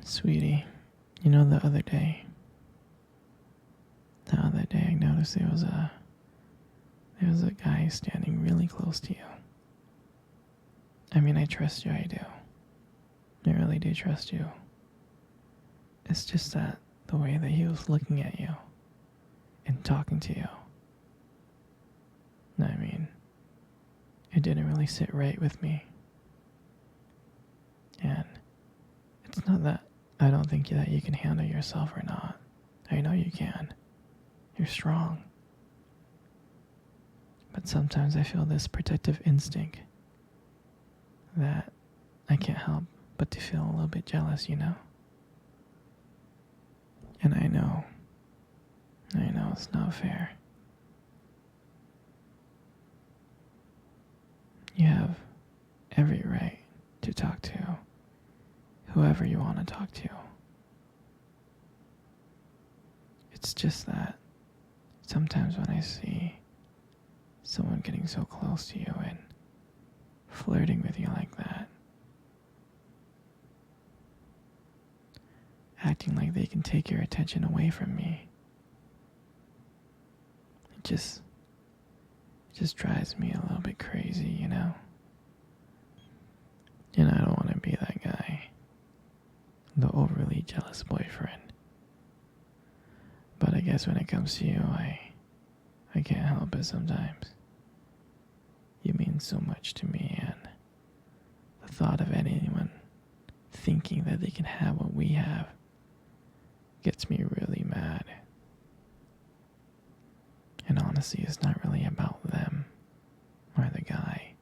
Sweetie, you know the other day I noticed there was a guy standing really close to you. I mean, I trust you, I do. I really do trust you. It's just that the way that he was looking at you and talking to you, I mean, it didn't really sit right with me. And it's not that I don't think that you can handle yourself or not. I know you can. You're strong. But sometimes I feel this protective instinct that I can't help but to feel a little bit jealous, you know? And I know it's not fair. You have every right to talk to whoever you want to talk to. It's just that sometimes when I see someone getting so close to you and flirting with you like that, acting like they can take your attention away from me, it just drives me a little bit crazy, you know? And I don't want to be that guy, the overly jealous boyfriend. But I guess when it comes to you, I can't help it sometimes. You mean so much to me, and the thought of anyone thinking that they can have what we have gets me really mad. And honestly, it's not really about them or the guy.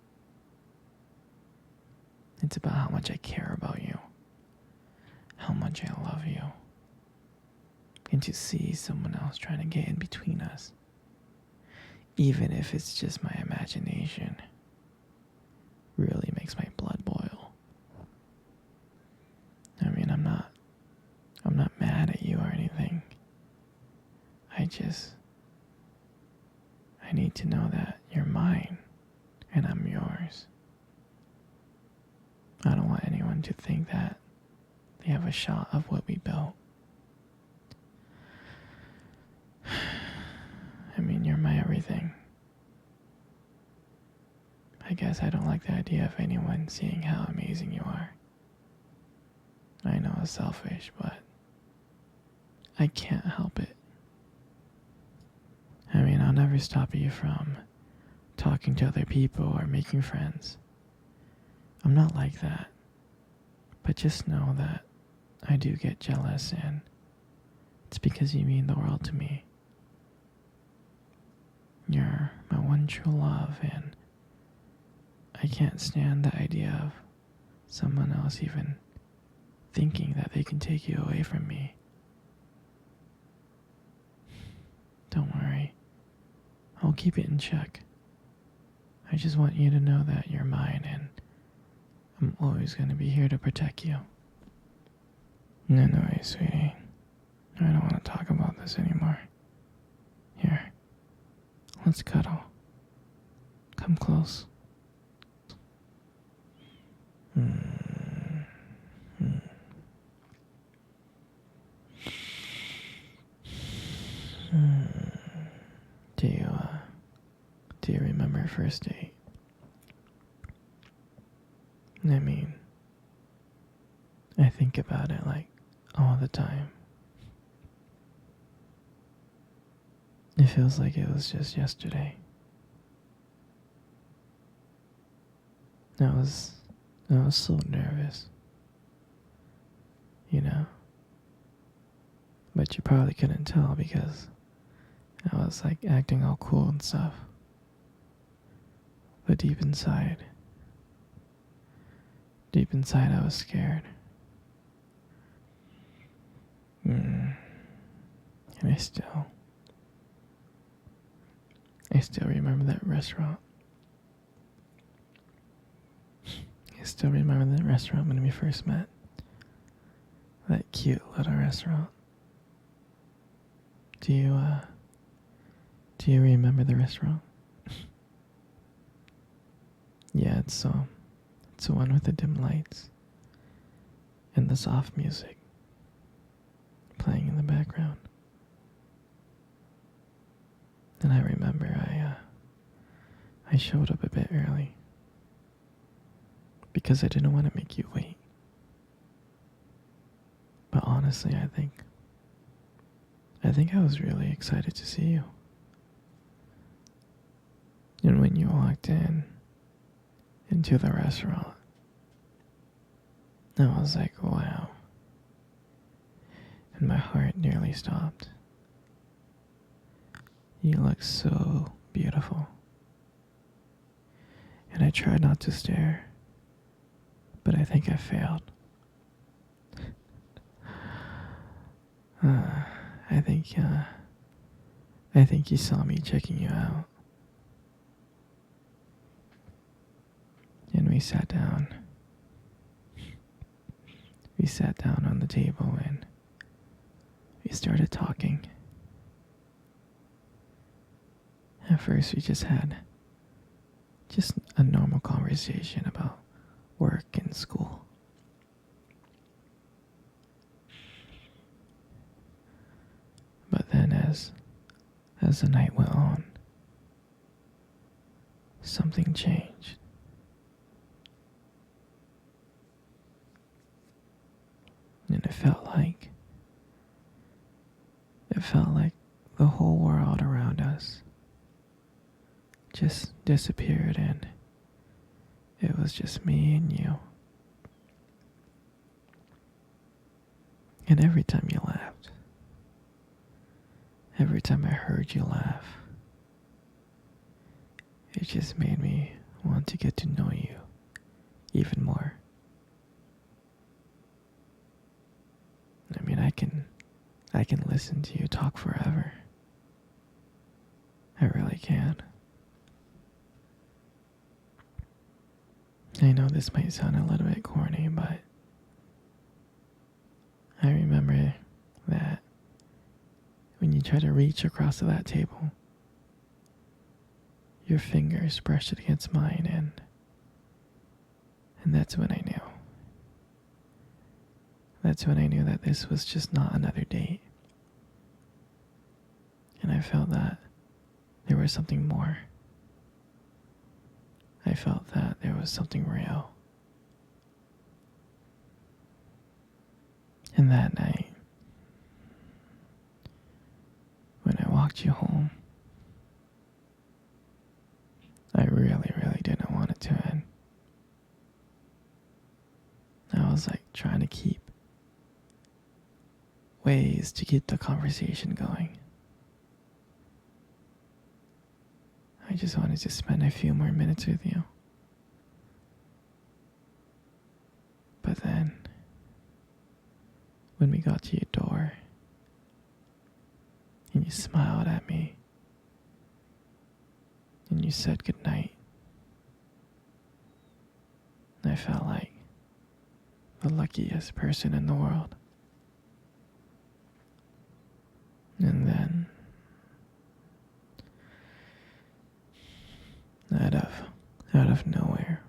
It's about how much I care about you, how much I love you. And to see someone else trying to get in between us, even if it's just my imagination, really makes my blood boil. I mean, I'm not mad at you or anything. I need to know that you're mine and I'm yours. I don't want anyone to think that they have a shot of what we built. I mean, you're my everything. I guess I don't like the idea of anyone seeing how amazing you are. I know it's selfish, but I can't help it. I mean, I'll never stop you from talking to other people or making friends. I'm not like that. But just know that I do get jealous, and it's because you mean the world to me. You're my one true love, and I can't stand the idea of someone else even thinking that they can take you away from me. Don't worry. I'll keep it in check. I just want you to know that you're mine, and I'm always going to be here to protect you. Anyway, sweetie, I don't want to talk about this anymore. Here, let's cuddle. Come close. Do you remember our first date? I mean, I think about it like all the time. It feels like it was just yesterday. I was so nervous, you know? But you probably couldn't tell because I was like acting all cool and stuff. But deep inside I was scared. And I still remember that restaurant. I still remember that restaurant when we first met. That cute little restaurant. Do you remember the restaurant? Yeah, it's the one with the dim lights and the soft music. playing in the background. And I remember I showed up a bit early because I didn't want to make you wait. But honestly, I think I was really excited to see you. And when you walked into the restaurant, I was like, wow. And my heart nearly stopped. You look so beautiful. And I tried not to stare, but I think I failed. I think you saw me checking you out. And we sat down. We sat down on the table and we started talking. At first we just had a normal conversation about work and school. But then as the night went on, something changed. And it felt like the whole world around us just disappeared and it was just me and you. And every time you laughed, every time I heard you laugh, it just made me want to get to know you even more. I mean, I can listen to you talk forever. I really can. I know this might sound a little bit corny, but I remember that when you try to reach across to that table, your fingers brushed it against mine, and that's when I knew. That's when I knew that this was just not another date. And I felt that there was something more. I felt that there was something real. And that night, when I walked you home, I really, really didn't want it to end. I was like trying to keep ways to keep the conversation going. I just wanted to spend a few more minutes with you. But then, when we got to your door, and you smiled at me, and you said goodnight, I felt like the luckiest person in the world. And then, out of nowhere,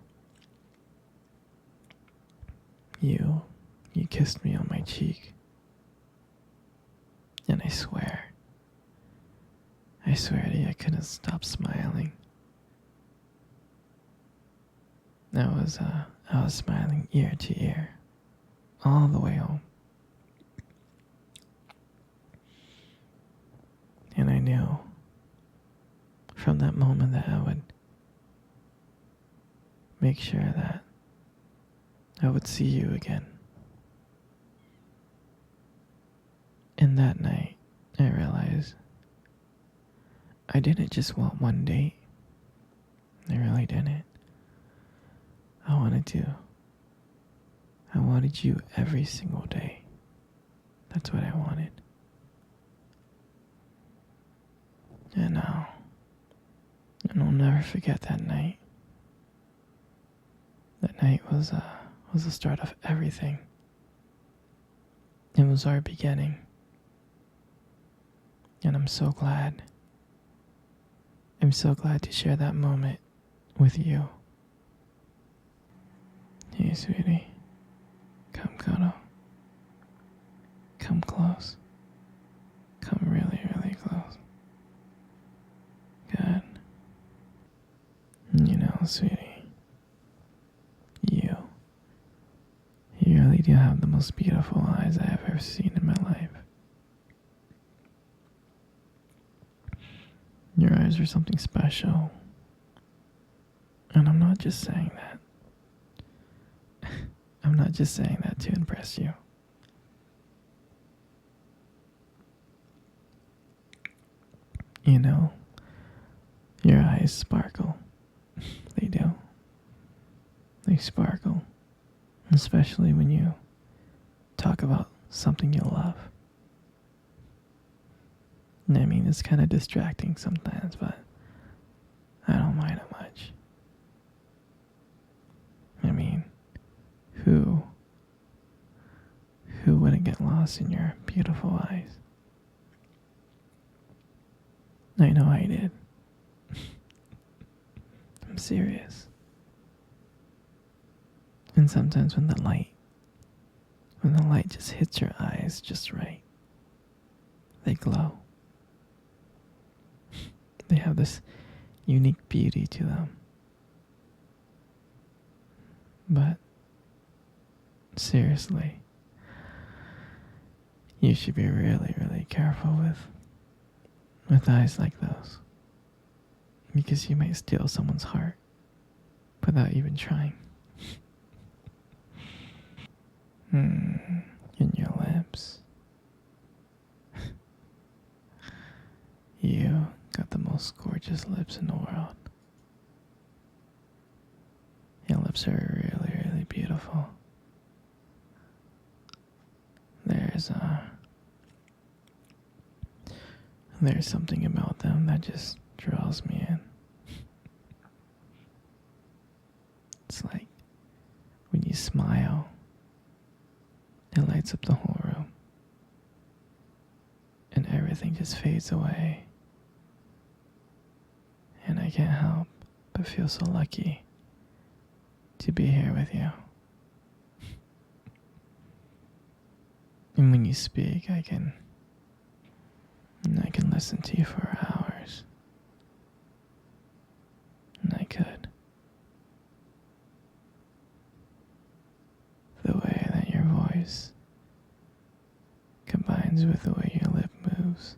you kissed me on my cheek. And I swear to you, I couldn't stop smiling. I was smiling ear to ear, all the way home. And I knew from that moment that I would make sure that I would see you again. And that night, I realized I didn't just want one date. I really didn't. I wanted you every single day. That's what I wanted. And I'll never forget that night. That night was the start of everything. It was our beginning. And I'm so glad. I'm so glad to share that moment with you. Hey, sweetie. Come cuddle. Come close. do have the most beautiful eyes I have ever seen in my life. Your eyes are something special. And I'm not just saying that. I'm not just saying that to impress you. You know, your eyes sparkle. They do. They sparkle. Especially when you talk about something you love. I mean, it's kind of distracting sometimes, but I don't mind it much. I mean, who wouldn't get lost in your beautiful eyes? I know I did. I'm serious. And sometimes when the light just hits your eyes just right, they glow. They have this unique beauty to them. But seriously, you should be really, really careful with eyes like those. Because you might steal someone's heart without even trying. In your lips. You got the most gorgeous lips in the world. Your lips are really, really beautiful. There's something about them that just draws me in. It's like when you smile, it lights up the whole room. And everything just fades away. And I can't help but feel so lucky to be here with you. And when you speak, I can listen to you for hours. And I could. The way that your voice combines with the way your lip moves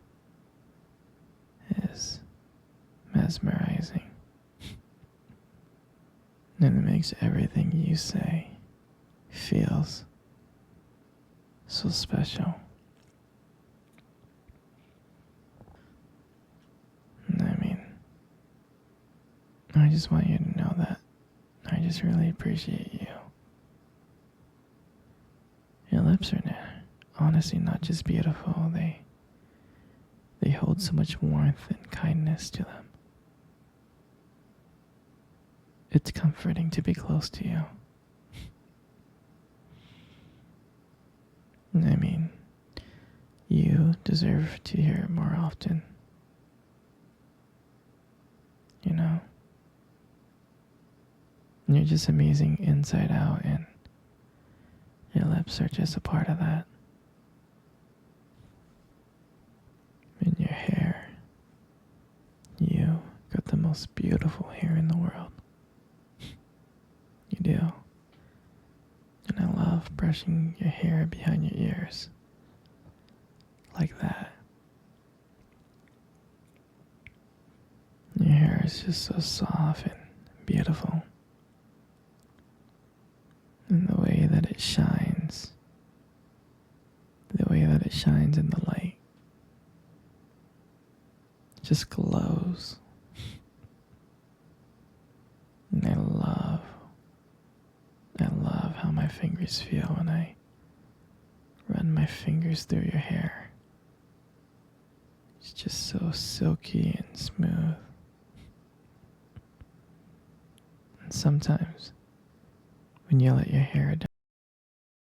is mesmerizing. And it makes everything you say feels so special. I mean, I just want you to know that I just really appreciate you. Your lips are honestly not just beautiful, they hold so much warmth and kindness to them. It's comforting to be close to you. I mean, you deserve to hear it more often. You know? You're just amazing inside out, and your lips are just a part of that. And your hair. You got the most beautiful hair in the world. You do. And I love brushing your hair behind your ears. Like that. Your hair is just so soft and beautiful. And the way that it shines. The way that it shines in the light. Just glows. And I love how my fingers feel when I run my fingers through your hair. It's just so silky and smooth. And sometimes, when you let your hair down,